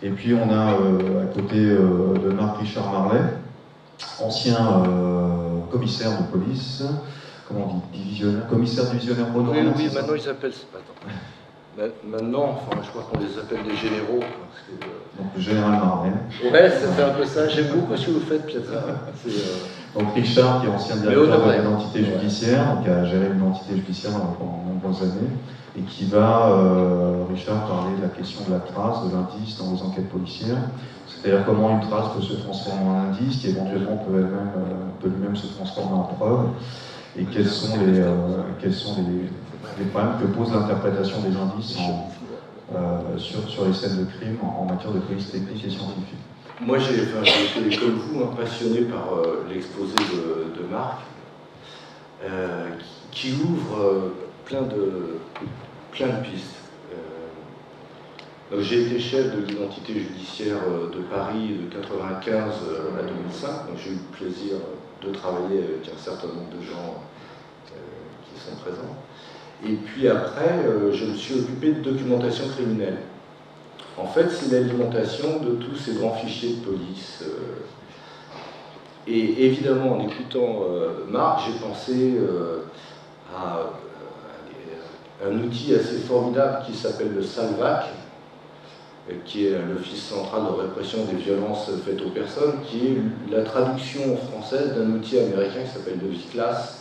Et puis on a à côté de Marc Richard Marlet, ancien commissaire de police, comment on dit, divisionnaire, commissaire divisionnaire Oui, oui, maintenant ils s'appellent. Maintenant, enfin, je crois qu'on les appelle des généraux. Parce que, donc le général Marlet. Ouais, ça fait un peu ça. J'aime beaucoup ce que vous faites, Piazza. Donc Richard, qui est ancien directeur de l'identité judiciaire, qui a géré l'identité judiciaire pendant de nombreuses années, et qui va, Richard, parler de la question de la trace, de l'indice dans les enquêtes policières. C'est-à-dire comment une trace peut se transformer en indice, qui éventuellement peut lui-même se transformer en preuve, et quels sont les problèmes que pose l'interprétation des indices sur les scènes de crime en matière de police technique et scientifique. Moi, j'ai été, comme vous, passionné par l'exposé de Marc, qui ouvre plein de pistes. J'ai été chef de l'identité judiciaire de Paris de 1995 à 2005, donc j'ai eu le plaisir de travailler avec un certain nombre de gens qui sont présents. Et puis après, je me suis occupé de documentation criminelle. En fait, c'est l'alimentation de tous ces grands fichiers de police. Et évidemment, en écoutant Marc, j'ai pensé à un outil assez formidable qui s'appelle le SALVAC, qui est l'Office central de répression des violences faites aux personnes, qui est la traduction française d'un outil américain qui s'appelle le VICLAS,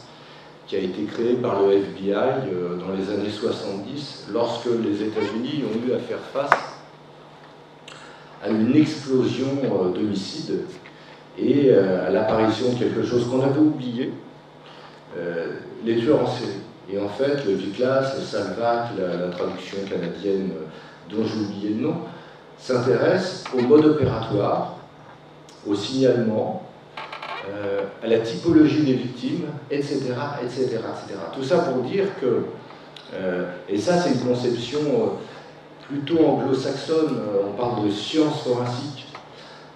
qui a été créé par le FBI dans les années 70, lorsque les États-Unis ont eu à faire face à une explosion d'homicides et à l'apparition de quelque chose qu'on avait oublié, les tueurs en série. Et en fait, le VICLAS, le SALVAC, la traduction canadienne dont j'ai oublié le nom, s'intéresse au mode opératoire, au signalement, à la typologie des victimes, etc., etc., etc. Tout ça pour dire que, et ça c'est une conception plutôt anglo-saxonne, on parle de sciences forensiques.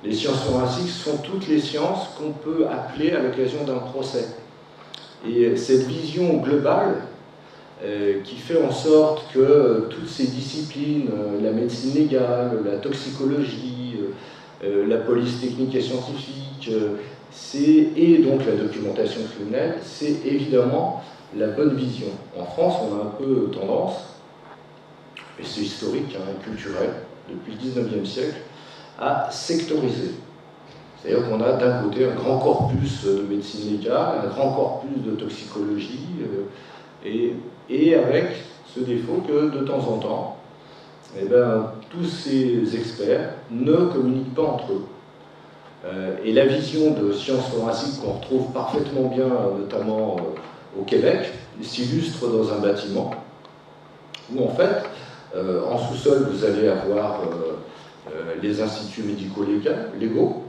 Les sciences forensiques sont toutes les sciences qu'on peut appeler à l'occasion d'un procès. Et cette vision globale qui fait en sorte que toutes ces disciplines, la médecine légale, la toxicologie, la police technique et scientifique, et donc la documentation criminelle, c'est évidemment la bonne vision. En France, on a un peu tendance, et c'est historique, culturel, depuis le 19e siècle, à sectoriser. C'est-à-dire qu'on a d'un côté un grand corpus de médecine légale, un grand corpus de toxicologie, et avec ce défaut que de temps en temps, tous ces experts ne communiquent pas entre eux. Et la vision de sciences forensiques qu'on retrouve parfaitement bien, notamment au Québec, s'illustre dans un bâtiment où en fait, en sous-sol, vous allez avoir les instituts médico-légaux.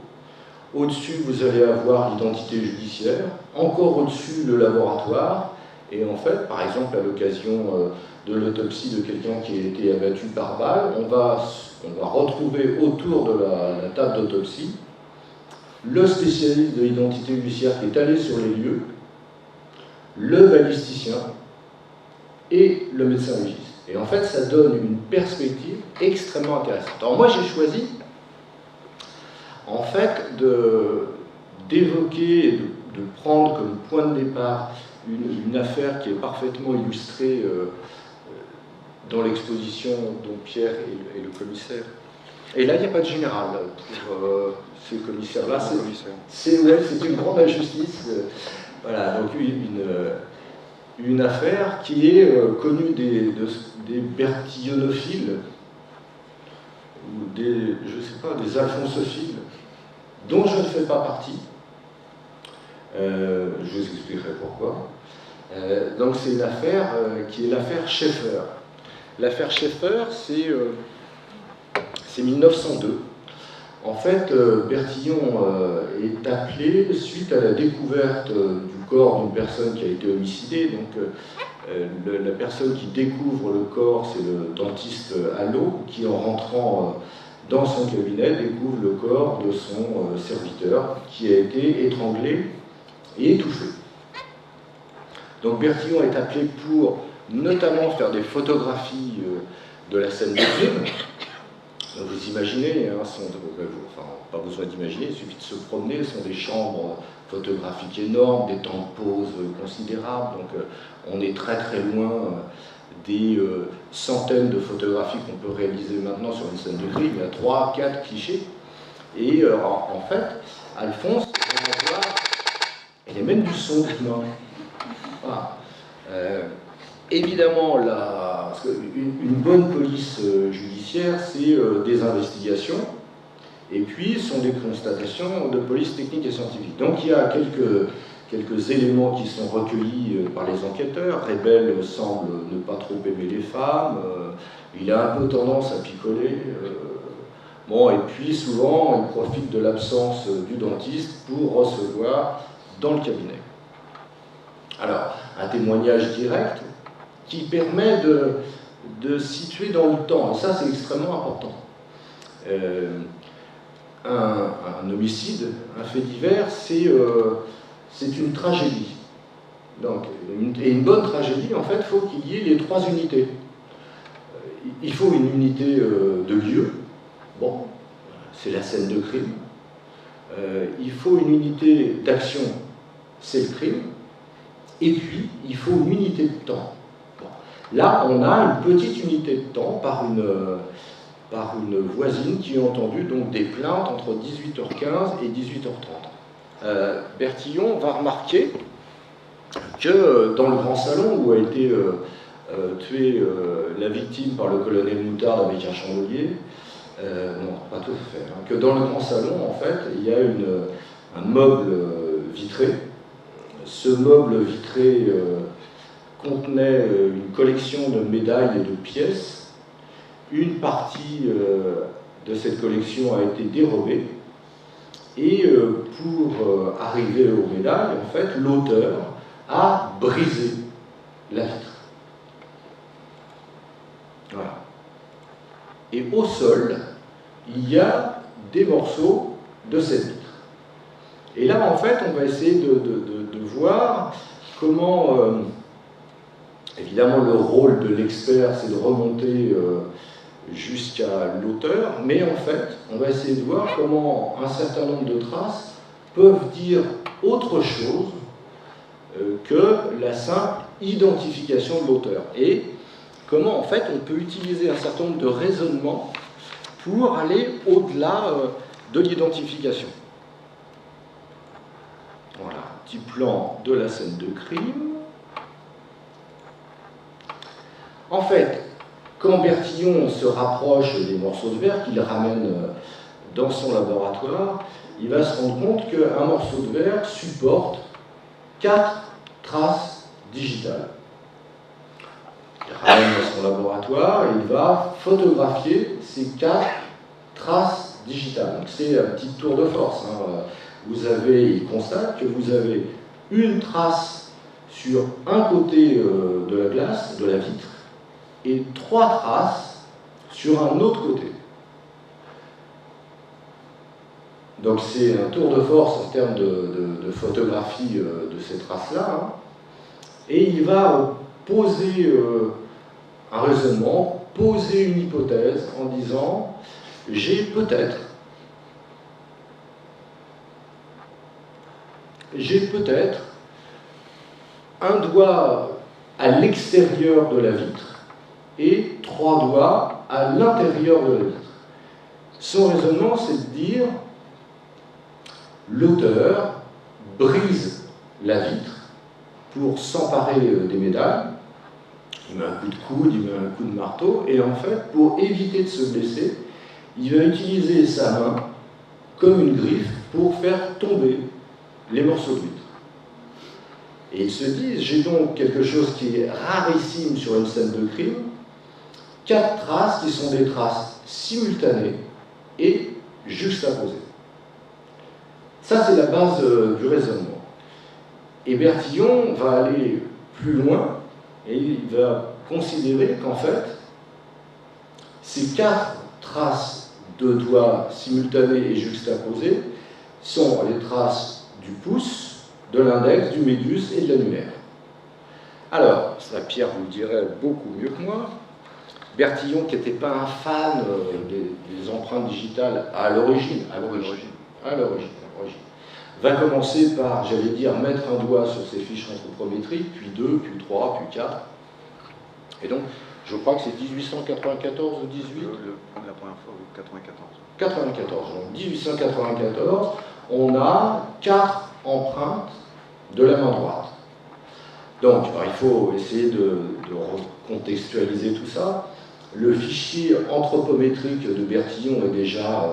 Au-dessus, vous allez avoir l'identité judiciaire. Encore au-dessus, le laboratoire. Et en fait, par exemple, à l'occasion de l'autopsie de quelqu'un qui a été abattu par balle, on va retrouver autour de la table d'autopsie le spécialiste de l'identité judiciaire qui est allé sur les lieux, le balisticien et le médecin légiste. Et en fait, ça donne une perspective extrêmement intéressante. Alors moi, j'ai choisi, en fait, d'évoquer et de prendre comme point de départ une affaire qui est parfaitement illustrée dans l'exposition dont Pierre est le commissaire. Et là, il n'y a pas de général pour ce commissaire-là. C'est une grande injustice. Voilà, donc une affaire qui est connue des bertillonophiles, ou des alphonsophiles, dont je ne fais pas partie. Je vous expliquerai pourquoi. Donc c'est une affaire qui est l'affaire Schaeffer. L'affaire Schaeffer, c'est 1902. En fait, Bertillon est appelé suite à la découverte du corps d'une personne qui a été homicidée. Donc la personne qui découvre le corps, c'est le dentiste Allot, qui en rentrant dans son cabinet découvre le corps de son serviteur qui a été étranglé et étouffé. Donc Bertillon est appelé pour notamment faire des photographies de la scène de crime. Vous imaginer, hein, enfin, pas besoin d'imaginer, il suffit de se promener, ce sont des chambres photographiques énormes, des temps de pause considérables, donc on est très très loin des centaines de photographies qu'on peut réaliser maintenant sur une scène de crime. Il y a 3, 4 clichés, et en fait, Alphonse, on va voir, il y a même du son dedans. Voilà. Évidemment, parce une bonne police judiciaire, c'est des investigations, et puis sont des constatations de police technique et scientifique. Donc il y a quelques éléments qui sont recueillis par les enquêteurs. Rebel semble ne pas trop aimer les femmes, il a un peu tendance à picoler. Bon, et puis souvent, il profite de l'absence du dentiste pour recevoir dans le cabinet. Alors, un témoignage direct qui permet de situer dans le temps, et ça c'est extrêmement important. Un homicide, un fait divers, c'est une tragédie. Donc, et une bonne tragédie, en fait, il faut qu'il y ait les 3 unités. Il faut une unité de lieu, bon, c'est la scène de crime. Il faut une unité d'action, c'est le crime. Et puis, il faut une unité de temps. Bon. Là, on a une petite unité de temps par une voisine qui a entendu donc, des plaintes entre 18h15 et 18h30. Bertillon va remarquer que dans le grand salon où a été tuée la victime par le colonel Moutarde avec un chandelier, non, pas tout à fait, hein, que dans le grand salon, en fait, il y a un meuble vitré. Ce meuble vitré contenait une collection de médailles et de pièces. Une partie de cette collection a été dérobée. Et pour arriver aux médailles, en fait, l'auteur a brisé la vitre. Voilà. Et au sol, il y a des morceaux de cette vitre. Et là, en fait, on va essayer de voir comment, évidemment, le rôle de l'expert, c'est de remonter jusqu'à l'auteur, mais en fait, on va essayer de voir comment un certain nombre de traces peuvent dire autre chose que la simple identification de l'auteur. Et comment, en fait, on peut utiliser un certain nombre de raisonnements pour aller au-delà de l'identification. Voilà, petit plan de la scène de crime. En fait, quand Bertillon se rapproche des morceaux de verre qu'il ramène dans son laboratoire, il va se rendre compte qu'un morceau de verre supporte 4 traces digitales. Il ramène dans son laboratoire et il va photographier ces 4 traces digitales. Donc c'est un petit tour de force. Hein. Il constate que vous avez une trace sur un côté de la glace, de la vitre, et 3 traces sur un autre côté. Donc c'est un tour de force en termes de photographie de ces traces-là. Hein. Et il va poser un raisonnement, poser une hypothèse en disant « j'ai peut-être un doigt à l'extérieur de la vitre et 3 doigts à l'intérieur de la vitre. » Son raisonnement, c'est de dire l'auteur brise la vitre pour s'emparer des médailles, il met un coup de coude, il met un coup de marteau, et en fait, pour éviter de se blesser, il va utiliser sa main comme une griffe pour faire tomber les morceaux de vitre. Et ils se disent, j'ai donc quelque chose qui est rarissime sur une scène de crime, 4 traces qui sont des traces simultanées et juxtaposées. Ça, c'est la base du raisonnement. Et Bertillon va aller plus loin et il va considérer qu'en fait, ces 4 traces de doigts simultanées et juxtaposées sont les traces du pouce, de l'index, du médius et de l'annulaire. Alors, ça, Pierre vous le dirait beaucoup mieux que moi, Bertillon, qui n'était pas un fan des empreintes digitales à l'origine, va commencer par, j'allais dire, mettre un doigt sur ses fiches anthropométriques, puis 2, puis 3, puis 4. Et donc, je crois que c'est 1894 ou 18 la première fois, oui, 94. 94. Donc, 1894, on a 4 empreintes de la main droite. Donc, alors, il faut essayer de recontextualiser tout ça. Le fichier anthropométrique de Bertillon est déjà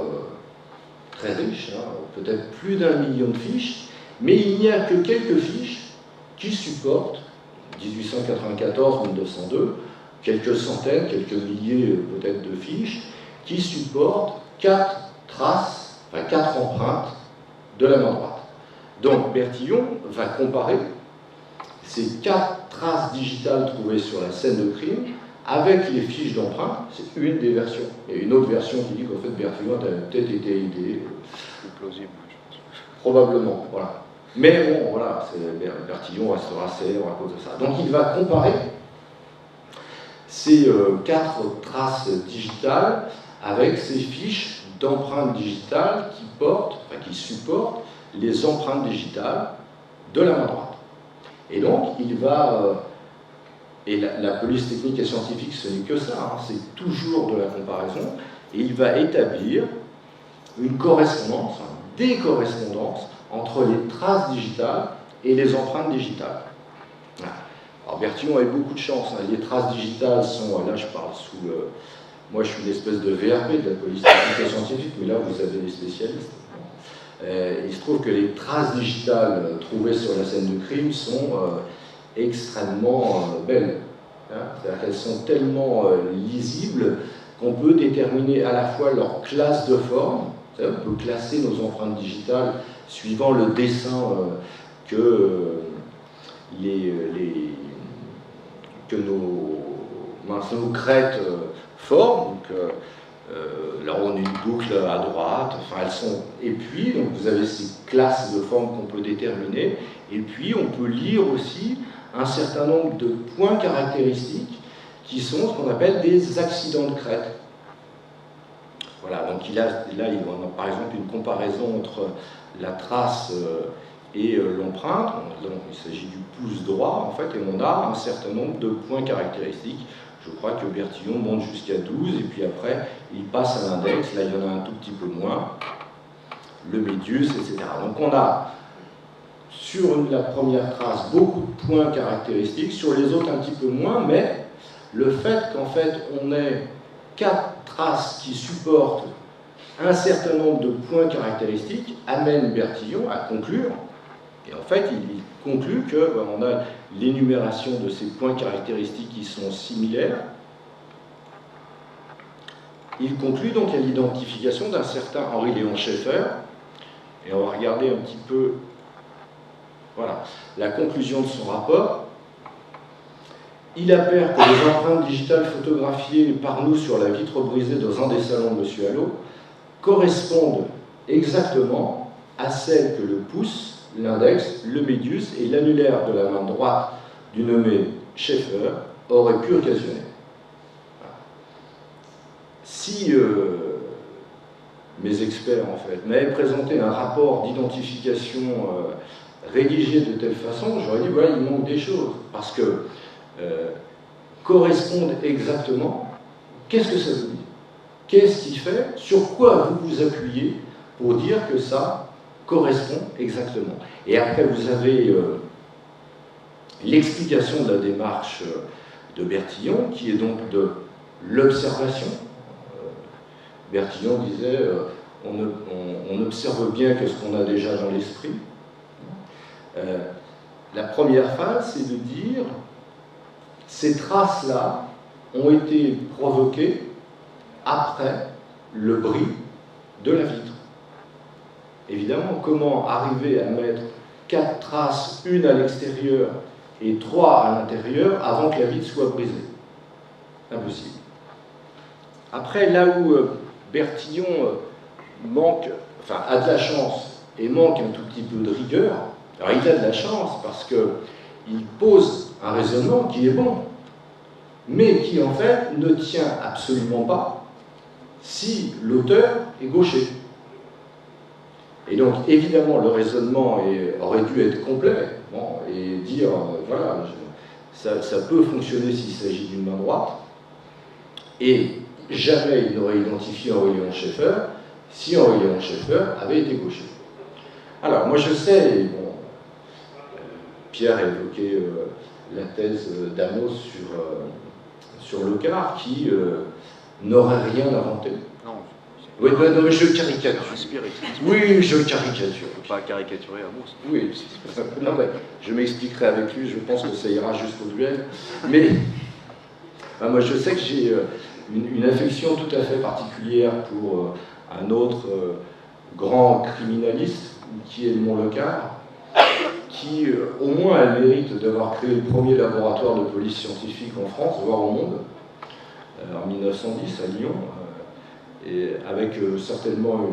très riche, hein, peut-être plus d'1 million de fiches, mais il n'y a que quelques fiches qui supportent 1894-1902, quelques centaines, quelques milliers peut-être de fiches, qui supportent 4 traces, enfin 4 empreintes de la main droite. Donc Bertillon va comparer ces 4 traces digitales trouvées sur la scène de crime avec les fiches d'empreintes. C'est une des versions. Il y a une autre version qui dit qu'en fait Bertillon a peut-être été aidé. C'est plausible, je pense. Probablement, voilà. Mais bon, voilà, Bertillon restera célèbre à cause de ça. Donc il va comparer ces 4 traces digitales avec ces fiches d'empreintes digitales qui supportent les empreintes digitales de la main droite. Et donc, il va... et la police technique et scientifique, ce n'est que ça, hein, c'est toujours de la comparaison, et il va établir une correspondance, des correspondances entre les traces digitales et les empreintes digitales. Alors Bertillon a eu beaucoup de chance, hein. Les traces digitales sont, là je parle sous... moi je suis une espèce de VRP de la police technique et scientifique, mais là vous avez des spécialistes. Il se trouve que les traces digitales trouvées sur la scène de crime sont extrêmement belles. Hein. C'est-à-dire qu'elles sont tellement lisibles qu'on peut déterminer à la fois leur classe de forme. On peut classer nos empreintes digitales suivant le dessin que nos crêtes forment. Donc, là, on a une boucle à droite. Enfin, elles sont. Et puis, donc, vous avez ces classes de formes qu'on peut déterminer. Et puis, on peut lire aussi un certain nombre de points caractéristiques qui sont ce qu'on appelle des accidents de crête. Voilà, donc là, il y a par exemple une comparaison entre la trace et l'empreinte. Il s'agit du pouce droit, en fait, et on a un certain nombre de points caractéristiques. Je crois que Bertillon monte jusqu'à 12, et puis après, il passe à l'index. Là, il y en a un tout petit peu moins. Le médius, etc. Donc on a, sur la première trace, beaucoup de points caractéristiques, sur les autres un petit peu moins, mais le fait qu'en fait, on ait 4 traces qui supportent un certain nombre de points caractéristiques amène Bertillon à conclure, et en fait il conclut qu'on a l'énumération de ces points caractéristiques qui sont similaires. Il conclut donc à l'identification d'un certain Henri-Léon Schaeffer, et on va regarder un petit peu voilà, la conclusion de son rapport. Il appert que les empreintes digitales photographiées par nous sur la vitre brisée dans un des salons de M. Allot correspondent exactement à celles que le pouce, l'index, le médius et l'annulaire de la main droite du nommé Schaeffer auraient pu occasionner. Si mes experts en fait m'avaient présenté un rapport d'identification rédigé de telle façon, j'aurais dit voilà, il manque des choses, parce que correspondent exactement, qu'est-ce que ça veut dire? Qu'est-ce qui fait? Sur quoi vous vous appuyez pour dire que ça correspond exactement? Et après, vous avez l'explication de la démarche de Bertillon, qui est donc de l'observation. Bertillon disait on observe bien que ce qu'on a déjà dans l'esprit. La première phase, c'est de dire ces traces-là ont été provoquées après le bris de la vitre. Évidemment, comment arriver à mettre 4 traces, une à l'extérieur et 3 à l'intérieur, avant que la vitre soit brisée? Impossible. Après, là où Bertillon a de la chance et manque un tout petit peu de rigueur, alors il a de la chance parce qu'il pose un raisonnement qui est bon. mais qui en fait ne tient absolument pas si l'auteur est gaucher. Et donc évidemment le raisonnement aurait dû être complet, bon, et dire, voilà, ça peut fonctionner s'il s'agit d'une main droite, et jamais il n'aurait identifié Henri Léon Schaeffer si Henri Léon Schaeffer avait été gaucher. Alors moi je sais, bon, Pierre a évoqué la thèse d'Amos sur Locard, qui n'aurait rien inventé. Non. Oui, non, mais je caricature. Inspiré. Oui, je caricature. Faut pas caricaturer Amos. Oui, non, mais je m'expliquerai avec lui, je pense que ça ira jusqu'au duel. Mais moi je sais que j'ai une affection tout à fait particulière pour un autre grand criminaliste, qui est Edmond Locard, qui au moins a le mérite d'avoir créé le premier laboratoire de police scientifique en France, voire au monde, en 1910 à Lyon, et avec certainement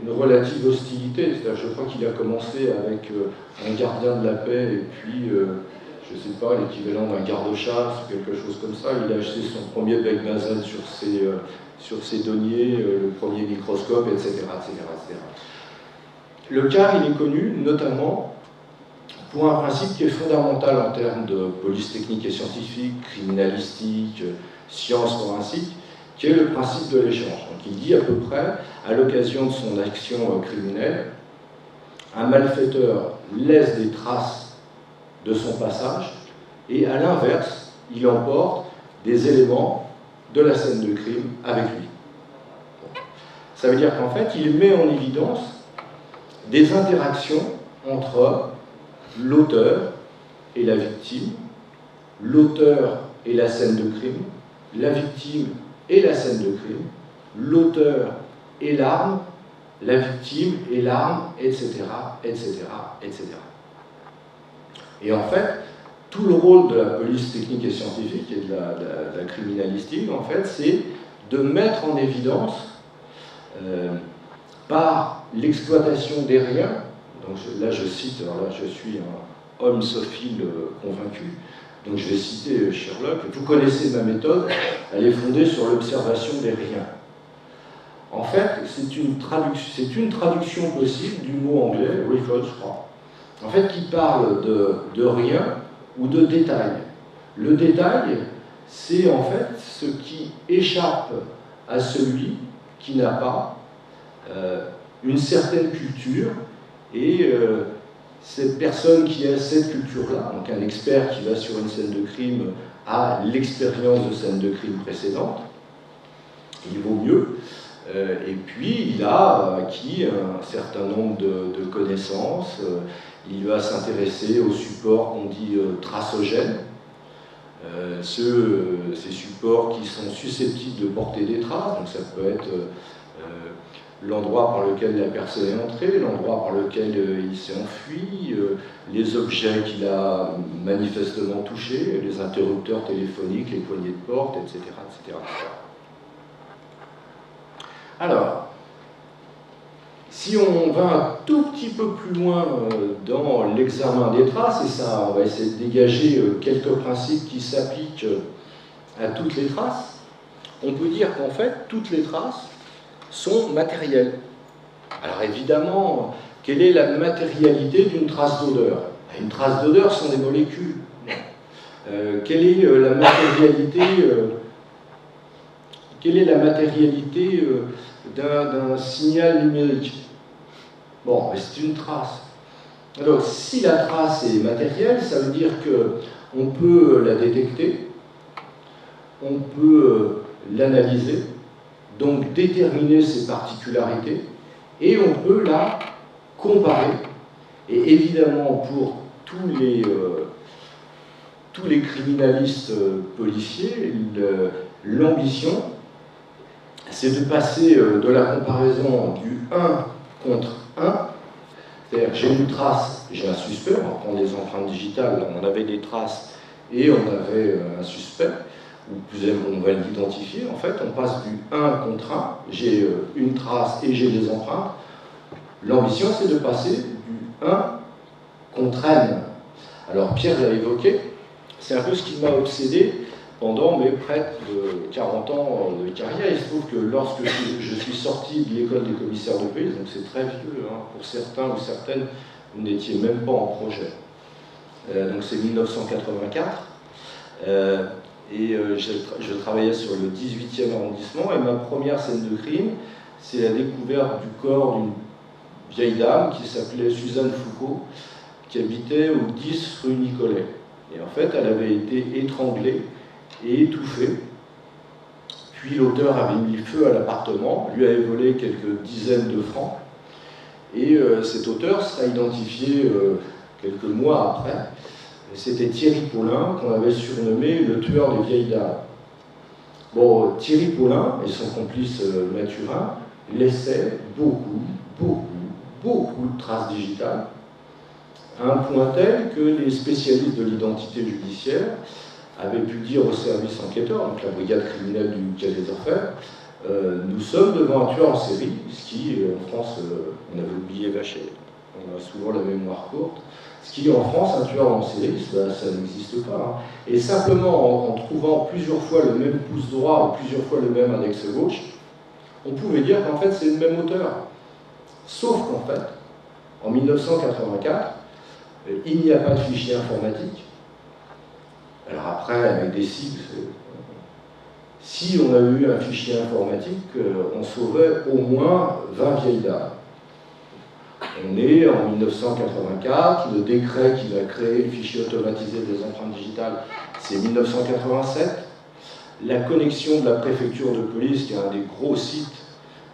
une relative hostilité. C'est-à-dire, je crois qu'il a commencé avec un gardien de la paix et puis, je ne sais pas, l'équivalent d'un garde-chasse, quelque chose comme ça. Il a acheté son premier bec nasal sur ses deniers, le premier microscope, etc., etc., etc. Locard, il est connu notamment pour un principe qui est fondamental en termes de police technique et scientifique, criminalistique, sciences forensiques, qui est le principe de l'échange. Donc il dit à peu près, à l'occasion de son action criminelle, un malfaiteur laisse des traces de son passage, et à l'inverse, il emporte des éléments de la scène de crime avec lui. Ça veut dire qu'en fait, il met en évidence des interactions entre l'auteur et la victime, l'auteur et la scène de crime, la victime et la scène de crime, l'auteur et l'arme, la victime et l'arme, etc., etc., etc. Et en fait, tout le rôle de la police technique et scientifique et de la criminalistique, en fait, c'est de mettre en évidence, par l'exploitation des riens, donc là je cite, alors là je suis un homme sophile convaincu, donc je vais citer Sherlock, vous connaissez ma méthode, elle est fondée sur l'observation des riens. En fait, c'est une traduction possible du mot anglais, riffle, je crois, en fait, qui parle de rien ou de détail. Le détail, c'est en fait ce qui échappe à celui qui n'a pas une certaine culture, et cette personne qui a cette culture-là, donc un expert qui va sur une scène de crime, a l'expérience de scène de crime précédente, il vaut mieux, et puis il a acquis un certain nombre de connaissances, il va s'intéresser aux supports qu'on dit tracogènes, ces supports qui sont susceptibles de porter des traces, donc ça peut être l'endroit par lequel la personne est entrée, l'endroit par lequel il s'est enfui, les objets qu'il a manifestement touchés, les interrupteurs téléphoniques, les poignées de porte, etc., etc., etc. Alors, si on va un tout petit peu plus loin dans l'examen des traces, et ça, on va essayer de dégager quelques principes qui s'appliquent à toutes les traces, on peut dire qu'en fait, toutes les traces sont matérielles. Alors évidemment, quelle est la matérialité d'une trace d'odeur? Une trace d'odeur sont des molécules. Quelle est la matérialité d'un signal numérique? Bon, c'est une trace. Alors, si la trace est matérielle, ça veut dire qu'on peut la détecter, on peut l'analyser, donc déterminer ses particularités, et on peut la comparer. Et évidemment, pour tous les criminalistes policiers, l'ambition, c'est de passer de la comparaison du 1 contre 1, c'est-à-dire j'ai une trace, j'ai un suspect, on va prendre les empreintes digitales, on avait des traces et on avait un suspect, ou plus on va l'identifier, en fait, on passe du 1 contre 1, j'ai une trace et j'ai des empreintes. L'ambition, c'est de passer du 1 contre n. Alors Pierre l'a évoqué, c'est un peu ce qui m'a obsédé pendant mes près de 40 ans de carrière. Il se trouve que lorsque je suis sorti de l'école des commissaires de police, donc c'est très vieux, hein, pour certains ou certaines, vous n'étiez même pas en projet. Donc c'est 1984. Je travaillais sur le 18e arrondissement, et ma première scène de crime, c'est la découverte du corps d'une vieille dame qui s'appelait Suzanne Foucault, qui habitait au 10 rue Nicolet. Et en fait, elle avait été étranglée et étouffée. Puis l'auteur avait mis le feu à l'appartement, lui avait volé quelques dizaines de francs. Et cet auteur sera identifié quelques mois après. C'était Thierry Paulin, qu'on avait surnommé le tueur des vieilles dames. Bon, Thierry Paulin et son complice Mathurin laissaient beaucoup de traces digitales, à un point tel que les spécialistes de l'identité judiciaire avaient pu dire au service enquêteur, donc la brigade criminelle du Quai des Orfèvres, nous sommes devant un tueur en série, ce qui, en France, on avait oublié Vacher, on a souvent la mémoire courte, ce qui, en France, un tueur en série, ça n'existe pas. Hein. Et simplement, en trouvant plusieurs fois le même pouce droit ou plusieurs fois le même index gauche, on pouvait dire qu'en fait, c'est le même auteur. Sauf qu'en fait, en 1984, il n'y a pas de fichier informatique. Alors après, avec des sigles, si on avait eu un fichier informatique, on sauvait au moins 20 vieilles dames. On est en 1984, le décret qui va créer le fichier automatisé des empreintes digitales, c'est 1987. La connexion de la préfecture de police, qui est un des gros sites,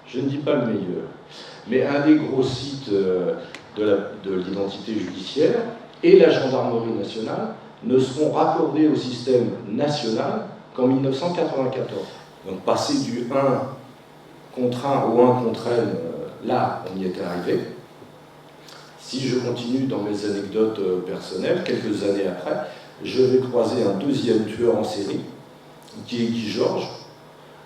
je ne dis pas le meilleur, mais un des gros sites de l'identité judiciaire, et la gendarmerie nationale ne seront raccordés au système national qu'en 1994. Donc passer du 1 contre 1 au 1 contre N, là, on y était arrivé. Si je continue dans mes anecdotes personnelles, quelques années après, je vais croiser un deuxième tueur en série, qui est Guy Georges.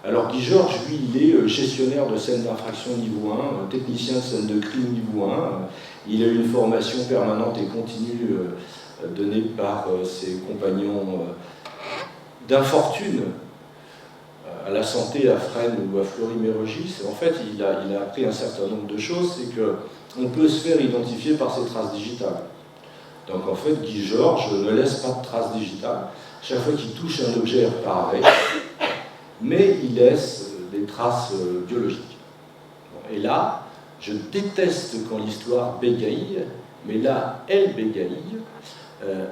Alors Guy Georges, lui, il est gestionnaire de scènes d'infraction niveau 1, technicien de scènes de crime niveau 1. Il a eu une formation permanente et continue donnée par ses compagnons d'infortune à la santé, à Fresnes ou à Fleury-Mérogis. En fait, il a appris un certain nombre de choses, c'est qu'on peut se faire identifier par ses traces digitales. Donc en fait, Guy Georges ne laisse pas de traces digitales. Chaque fois qu'il touche un objet, il repart avec, mais il laisse des traces biologiques. Et là, je déteste quand l'histoire bégaye, mais là, elle bégaye.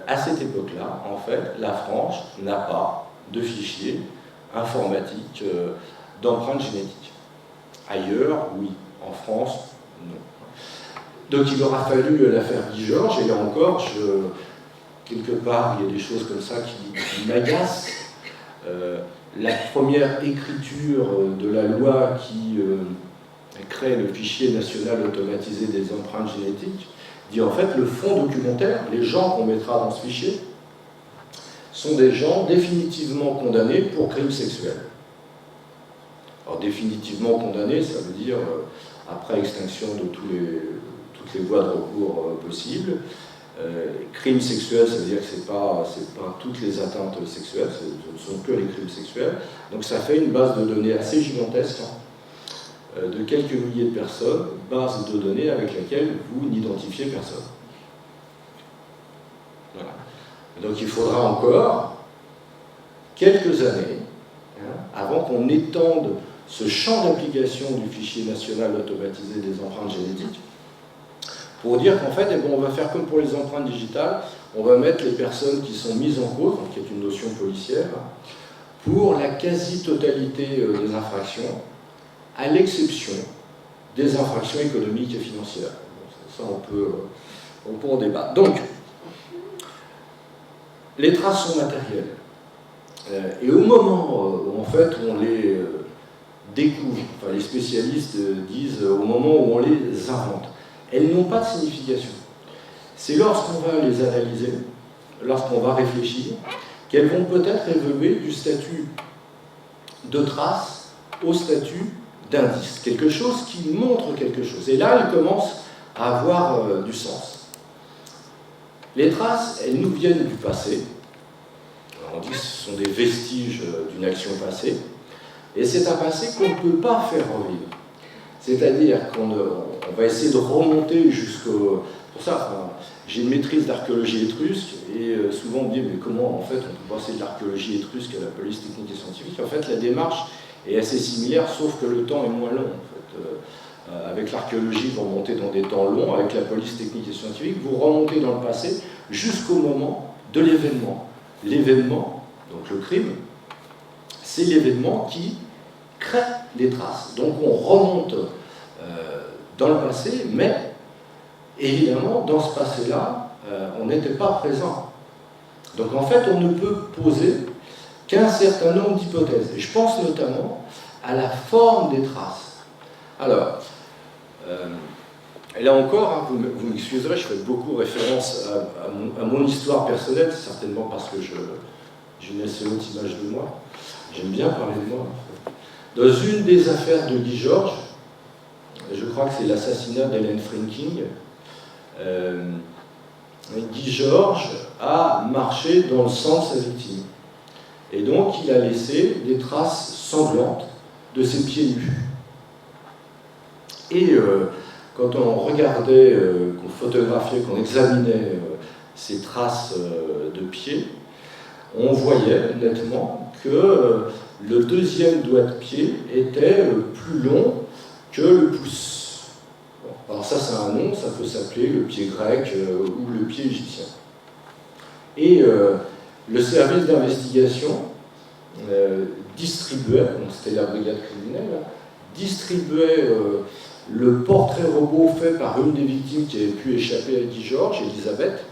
À cette époque-là, en fait, la France n'a pas de fichier informatique d'empreintes génétiques. Ailleurs, oui. En France, non. Donc il aura fallu l'affaire Guy Georges, et là encore, quelque part, il y a des choses comme ça qui m'agacent. La première écriture de la loi qui crée le fichier national automatisé des empreintes génétiques dit en fait le fonds documentaire, les gens qu'on mettra dans ce fichier, sont des gens définitivement condamnés pour crimes sexuels. Alors définitivement condamnés, ça veut dire après extinction de toutes les voies de recours possibles. Crimes sexuels, ça veut dire que ce n'est pas toutes les atteintes sexuelles, ce ne sont que les crimes sexuels. Donc ça fait une base de données assez gigantesque, de quelques milliers de personnes, base de données avec laquelle vous n'identifiez personne. Voilà. Donc il faudra encore quelques années avant qu'on étende ce champ d'application du fichier national automatisé des empreintes génétiques pour dire qu'en fait, on va faire comme pour les empreintes digitales, on va mettre les personnes qui sont mises en cause, donc qui est une notion policière, pour la quasi-totalité des infractions, à l'exception des infractions économiques et financières. Ça, on peut en débattre. Donc, les traces sont matérielles. Et au moment où, en fait, on les découvre, enfin, les spécialistes disent au moment où on les invente, elles n'ont pas de signification. C'est lorsqu'on va les analyser, lorsqu'on va réfléchir, qu'elles vont peut-être évoluer du statut de trace au statut d'indice. Quelque chose qui montre quelque chose. Et là, elles commencent à avoir du sens. Les traces, elles nous viennent du passé. on dit que ce sont des vestiges d'une action passée, et c'est un passé qu'on ne peut pas faire revivre. C'est-à-dire qu'on va essayer de remonter jusqu'au... Pour ça, enfin, j'ai une maîtrise d'archéologie étrusque, et souvent on me dit, mais comment en fait on peut passer de l'archéologie étrusque à la police technique et scientifique? En fait, la démarche est assez similaire, sauf que le temps est moins long. En fait. Avec l'archéologie, vous remontez dans des temps longs, avec la police technique et scientifique, vous remontez dans le passé jusqu'au moment de l'événement. L'événement, donc le crime, c'est l'événement qui crée des traces. Donc on remonte dans le passé, mais évidemment, dans ce passé-là, on n'était pas présent. Donc en fait, on ne peut poser qu'un certain nombre d'hypothèses. Et je pense notamment à la forme des traces. Alors, là encore, hein, vous m'excuserez, je fais beaucoup référence à mon histoire personnelle, certainement parce que j'ai une assez haute image de moi. J'aime bien parler de moi. En fait. Dans une des affaires de Guy Georges, je crois que c'est l'assassinat d'Hélène Franking, Guy Georges a marché dans le sang de sa victime. Et donc, il a laissé des traces sanglantes de ses pieds nus. Et quand on regardait, qu'on photographiait, qu'on examinait ces traces de pieds, on voyait nettement que le deuxième doigt de pied était plus long que le pouce. Bon, alors ça, c'est un nom, ça peut s'appeler le pied grec ou le pied égyptien. Et le service d'investigation distribuait, donc c'était la brigade criminelle, distribuait le portrait robot fait par une des victimes qui avait pu échapper à Guy Georges, Elisabeth.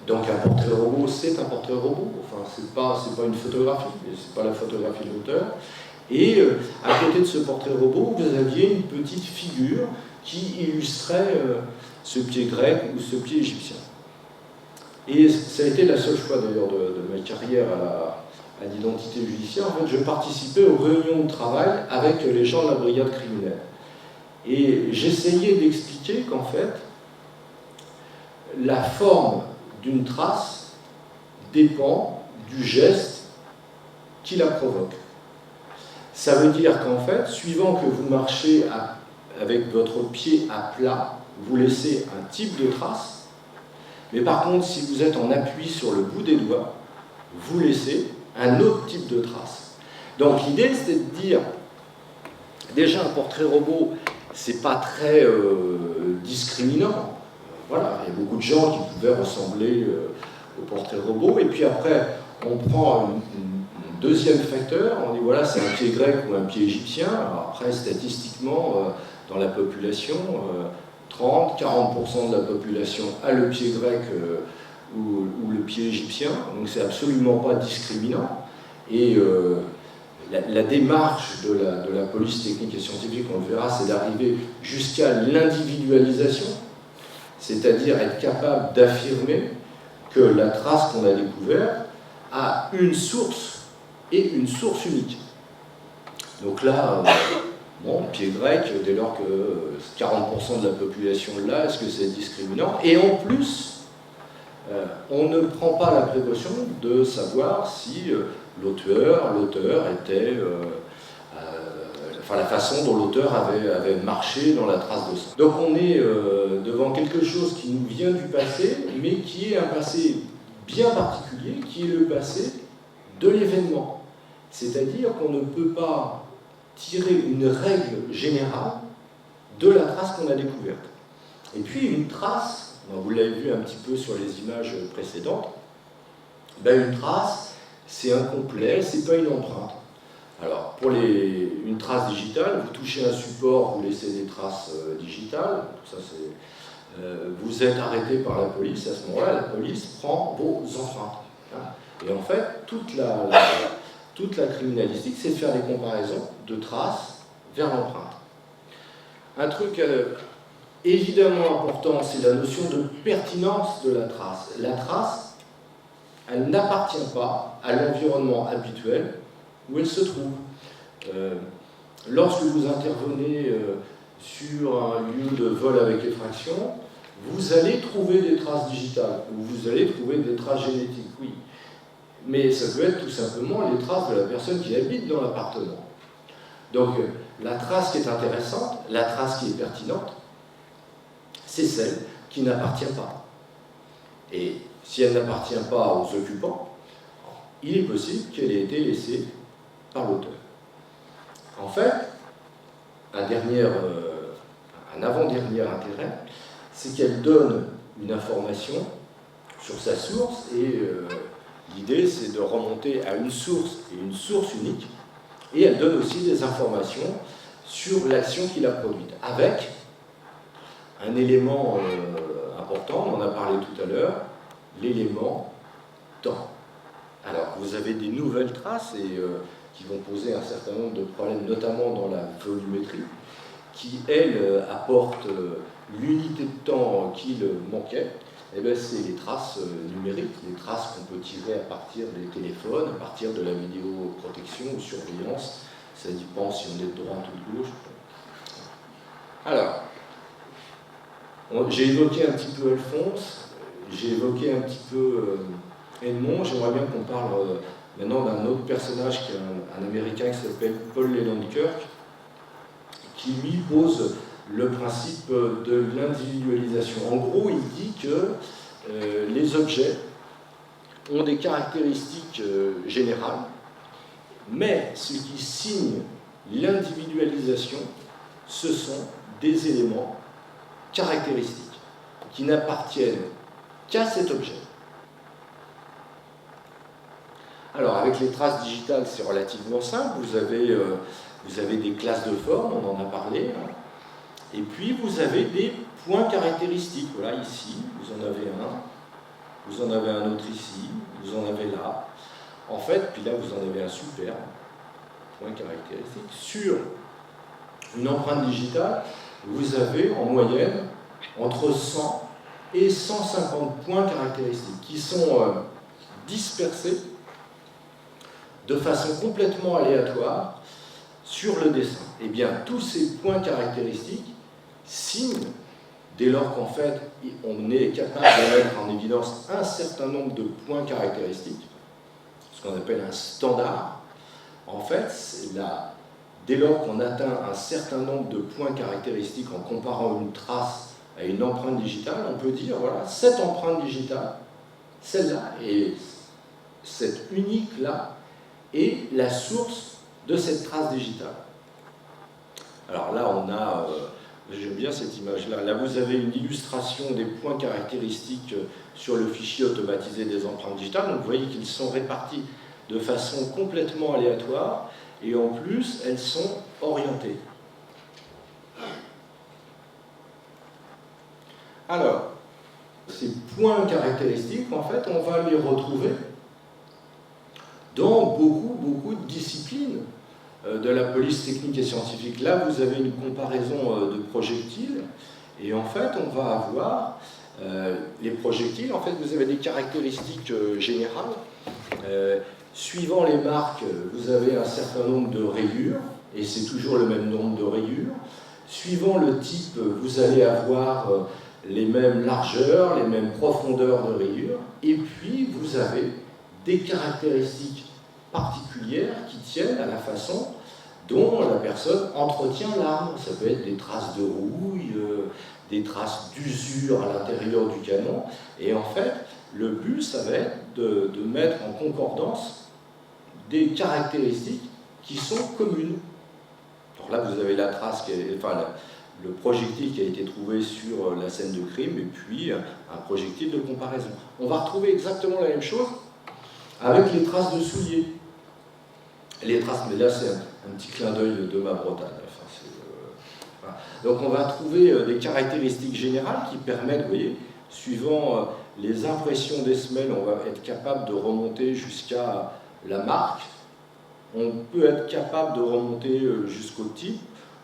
Donc un portrait robot, c'est un portrait robot, enfin c'est pas une photographie, c'est pas la photographie de l'auteur. Et à côté de ce portrait robot, vous aviez une petite figure qui illustrait ce pied grec ou ce pied égyptien. Et ça a été la seule fois d'ailleurs de ma carrière à l'identité judiciaire. En fait, je participais aux réunions de travail avec les gens de la brigade criminelle. Et j'essayais d'expliquer qu'en fait, la forme d'une trace dépend du geste qui la provoque. Ça veut dire qu'en fait, suivant que vous marchez avec votre pied à plat, vous laissez un type de trace, mais par contre, si vous êtes en appui sur le bout des doigts, vous laissez un autre type de trace. Donc l'idée, c'était de dire, déjà un portrait robot, c'est pas très discriminant. Voilà, il y a beaucoup de gens qui pouvaient ressembler au portrait robot, et puis après, on prend un deuxième facteur, on dit voilà, c'est un pied grec ou un pied égyptien. Alors après, statistiquement, dans la population, 30-40% de la population a le pied grec ou le pied égyptien, donc c'est absolument pas discriminant. Et la démarche de la police technique et scientifique, on le verra, c'est d'arriver jusqu'à l'individualisation, c'est-à-dire être capable d'affirmer que la trace qu'on a découverte a une source et une source unique. Donc là, bon, pied grec, dès lors que 40% de la population là, est-ce que c'est discriminant? Et en plus, on ne prend pas la précaution de savoir si l'auteur était... la façon dont l'auteur avait marché dans la trace de sang. Donc on est devant quelque chose qui nous vient du passé, mais qui est un passé bien particulier, qui est le passé de l'événement. C'est-à-dire qu'on ne peut pas tirer une règle générale de la trace qu'on a découverte. Et puis une trace, vous l'avez vu un petit peu sur les images précédentes, une trace, c'est incomplet, c'est pas une empreinte. Alors, pour une trace digitale, vous touchez un support, vous laissez des traces digitales, ça vous êtes arrêté par la police, à ce moment-là, la police prend vos empreintes. Hein. Et en fait, toute la criminalistique, c'est de faire des comparaisons de traces vers l'empreinte. Un truc évidemment important, c'est la notion de pertinence de la trace. La trace, elle n'appartient pas à l'environnement habituel où elle se trouve. Lorsque vous intervenez sur un lieu de vol avec effraction, vous allez trouver des traces digitales, ou vous allez trouver des traces génétiques, oui. mais ça peut être tout simplement les traces de la personne qui habite dans l'appartement. Donc la trace qui est intéressante, la trace qui est pertinente, c'est celle qui n'appartient pas. Et si elle n'appartient pas aux occupants, il est possible qu'elle ait été laissée par l'auteur. En fait, un avant-dernier intérêt, c'est qu'elle donne une information sur sa source, et l'idée c'est de remonter à une source, et une source unique, et elle donne aussi des informations sur l'action qu'il a produite, avec un élément important, on en a parlé tout à l'heure, l'élément temps. Alors, vous avez des nouvelles traces qui vont poser un certain nombre de problèmes, notamment dans la volumétrie, qui, elle, apporte l'unité de temps qu'il manquait. Eh bien, c'est les traces numériques, les traces qu'on peut tirer à partir des téléphones, à partir de la vidéoprotection ou surveillance. Ça dépend si on est de droite ou de gauche. Alors, j'ai évoqué un petit peu Alphonse, j'ai évoqué un petit peu Edmond. J'aimerais bien qu'on parle maintenant d'un autre personnage qui est un Américain qui s'appelle Paul Leland Kirk, qui lui pose le principe de l'individualisation. En gros, il dit que les objets ont des caractéristiques générales, mais ce qui signe l'individualisation, ce sont des éléments caractéristiques qui n'appartiennent qu'à cet objet. Alors, avec les traces digitales, c'est relativement simple. Vous avez des classes de formes, on en a parlé. Hein. Et puis, vous avez des points caractéristiques. Voilà, ici, vous en avez un. Vous en avez un autre ici. Vous en avez là. En fait, puis là, vous en avez un superbe point caractéristique. Sur une empreinte digitale, vous avez en moyenne entre 100 et 150 points caractéristiques qui sont dispersés de façon complètement aléatoire sur le dessin. Eh bien, tous ces points caractéristiques signent, dès lors qu'en fait, on est capable de mettre en évidence un certain nombre de points caractéristiques, ce qu'on appelle un standard. En fait, dès lors qu'on atteint un certain nombre de points caractéristiques en comparant une trace à une empreinte digitale, on peut dire, voilà, cette empreinte digitale, celle-là, et cette unique-là, est la source de cette trace digitale. Alors là, on a, j'aime bien cette image-là, là vous avez une illustration des points caractéristiques sur le fichier automatisé des empreintes digitales, donc vous voyez qu'ils sont répartis de façon complètement aléatoire, et en plus, elles sont orientées. Alors, ces points caractéristiques, en fait, on va les retrouver dans beaucoup de disciplines de la police technique et scientifique. Là, vous avez une comparaison de projectiles, et en fait, on va avoir les projectiles. En fait, vous avez des caractéristiques générales. Suivant les marques, vous avez un certain nombre de rayures, et c'est toujours le même nombre de rayures. Suivant le type, vous allez avoir les mêmes largeurs, les mêmes profondeurs de rayures, et puis vous avez des caractéristiques particulières qui tiennent à la façon dont la personne entretient l'arme. Ça peut être des traces de rouille, des traces d'usure à l'intérieur du canon, et en fait, le but, ça va être de mettre en concordance des caractéristiques qui sont communes. Alors là, vous avez la trace, le projectile qui a été trouvé sur la scène de crime, et puis un projectile de comparaison. On va retrouver exactement la même chose avec les traces de souliers. Les traces, mais là c'est un petit clin d'œil de ma Bretagne. Voilà. Donc on va trouver des caractéristiques générales qui permettent, vous voyez, suivant les impressions des semelles, on va être capable de remonter jusqu'à la marque. On peut être capable de remonter jusqu'au type.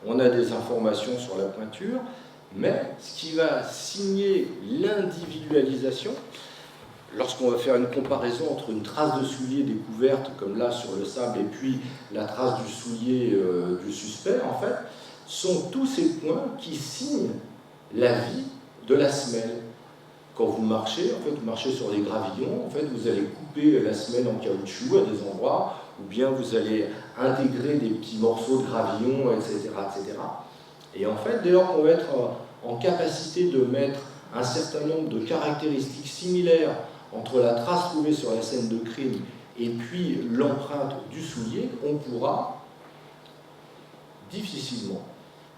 On a des informations sur la pointure, mais ce qui va signer l'individualisation, lorsqu'on va faire une comparaison entre une trace de soulier découverte, comme là sur le sable, et puis la trace du soulier du suspect, en fait, sont tous ces points qui signent la vie de la semelle. Quand vous marchez, en fait, vous marchez sur les gravillons, en fait, vous allez couper couper la semelle en caoutchouc à des endroits, ou bien vous allez intégrer des petits morceaux de gravillon, etc., etc. Et en fait, dès lors qu'on va être en capacité de mettre un certain nombre de caractéristiques similaires entre la trace trouvée sur la scène de crime et puis l'empreinte du soulier, on pourra difficilement,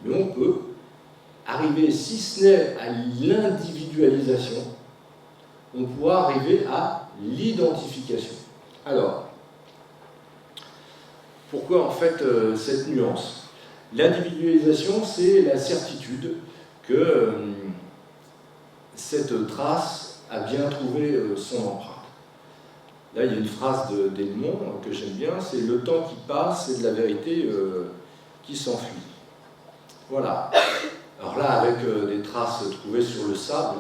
mais on peut arriver, si ce n'est à l'individualisation, on pourra arriver à l'identification. Alors, pourquoi en fait cette nuance? L'individualisation, c'est la certitude que cette trace a bien trouvé son empreinte. Là, il y a une phrase d'Edmond que j'aime bien, c'est « le temps qui passe, c'est de la vérité qui s'enfuit ». Voilà. Alors là, avec des traces trouvées sur le sable,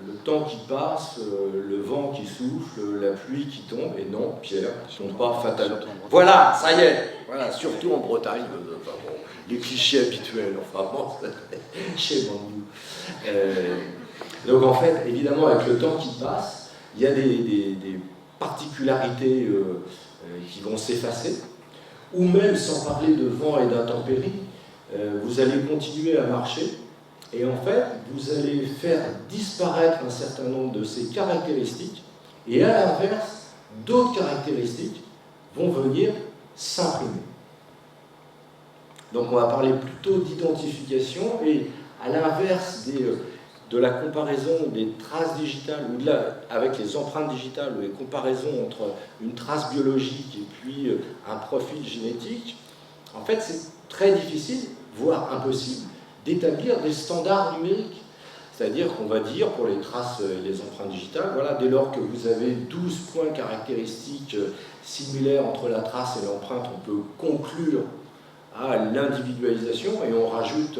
le temps qui passe, le vent qui souffle, la pluie qui tombe, et non, Pierre, ils ne sont pas fatalement. Voilà, ça y est, voilà, surtout en Bretagne, enfin, bon, les clichés habituels, enfin bon, chez Bandou. Donc en fait, évidemment, avec le temps qui passe, il y a des particularités qui vont s'effacer, ou même, sans parler de vent et d'intempéries, vous allez continuer à marcher, et en fait, vous allez faire disparaître un certain nombre de ces caractéristiques, et à l'inverse, d'autres caractéristiques vont venir s'imprimer. Donc on va parler plutôt d'identification, et à l'inverse de la comparaison des traces digitales, ou avec les empreintes digitales, ou les comparaisons entre une trace biologique et puis un profil génétique, en fait c'est très difficile, voire impossible, d'établir des standards numériques. C'est-à-dire qu'on va dire, pour les traces et les empreintes digitales, voilà, dès lors que vous avez 12 points caractéristiques similaires entre la trace et l'empreinte, on peut conclure à l'individualisation, et on rajoute,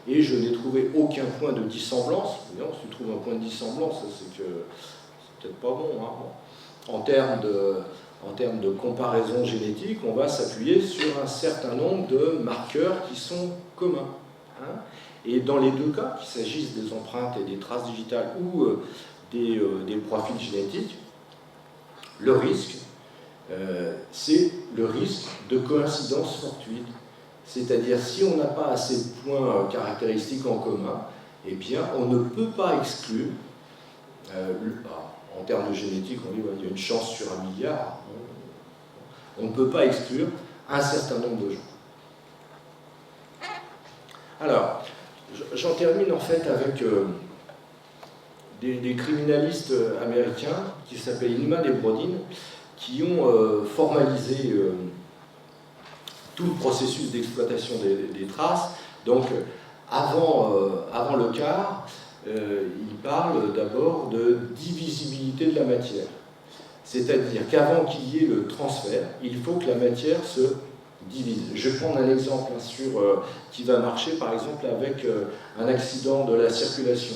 et je n'ai trouvé aucun point de dissemblance. Non, si tu trouves un point de dissemblance, c'est que c'est peut-être pas bon, hein. En termes de comparaison génétique, on va s'appuyer sur un certain nombre de marqueurs qui sont communs. Hein. Et dans les deux cas, qu'il s'agisse des empreintes et des traces digitales ou des profils génétiques, le risque, c'est le risque de coïncidence fortuite. C'est-à-dire, si on n'a pas assez de points caractéristiques en commun, eh bien, on ne peut pas exclure, en termes de génétique, on dit qu'il y a une chance sur 1 milliard, on ne peut pas exclure un certain nombre de gens. Alors, j'en termine en fait avec des criminalistes américains qui s'appellent Inman et Brodin, qui ont formalisé tout le processus d'exploitation des traces. Donc, avant le quart, ils parlent d'abord de divisibilité de la matière. C'est-à-dire qu'avant qu'il y ait le transfert, il faut que la matière se divise. Je vais prendre un exemple qui va marcher, par exemple, avec un accident de la circulation.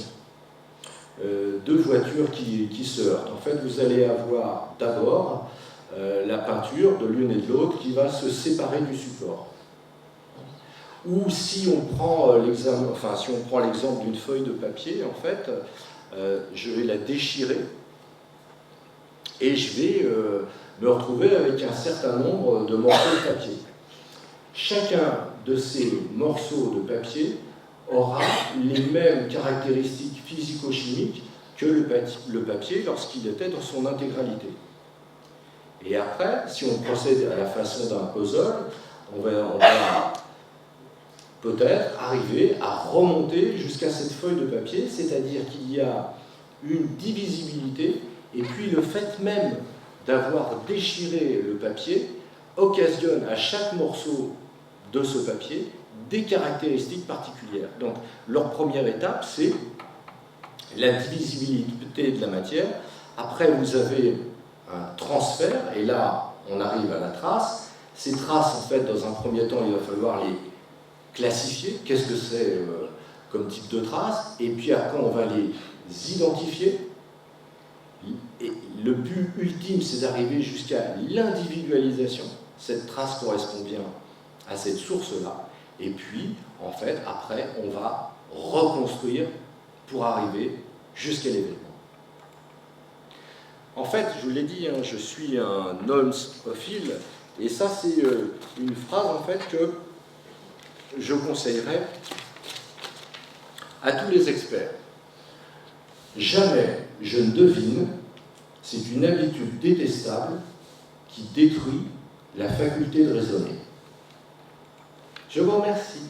Deux voitures qui se heurtent. En fait, vous allez avoir d'abord la peinture de l'une et de l'autre qui va se séparer du support. Ou si on prend l'exemple d'une feuille de papier, en fait, je vais la déchirer et je vais me retrouver avec un certain nombre de morceaux de papier. Chacun de ces morceaux de papier aura les mêmes caractéristiques physico-chimiques que le papier lorsqu'il était dans son intégralité. Et après, si on procède à la façon d'un puzzle, on va peut-être arriver à remonter jusqu'à cette feuille de papier, c'est-à-dire qu'il y a une divisibilité, et puis le fait même d'avoir déchiré le papier occasionne à chaque morceau de ce papier des caractéristiques particulières. Donc, leur première étape, c'est la divisibilité de la matière. Après, vous avez un transfert, et là, on arrive à la trace. Ces traces, en fait, dans un premier temps, il va falloir les classifier. Qu'est-ce que c'est comme type de trace? Et puis après, on va les identifier. Et le but ultime, c'est d'arriver jusqu'à l'individualisation. Cette trace correspond bien à cette source-là. Et puis, en fait, après, on va reconstruire pour arriver jusqu'à l'événement. En fait, je vous l'ai dit, hein, je suis un olmsophile, et ça c'est une phrase en fait que je conseillerais à tous les experts. Jamais je ne devine, c'est une habitude détestable qui détruit la faculté de raisonner. Je vous remercie.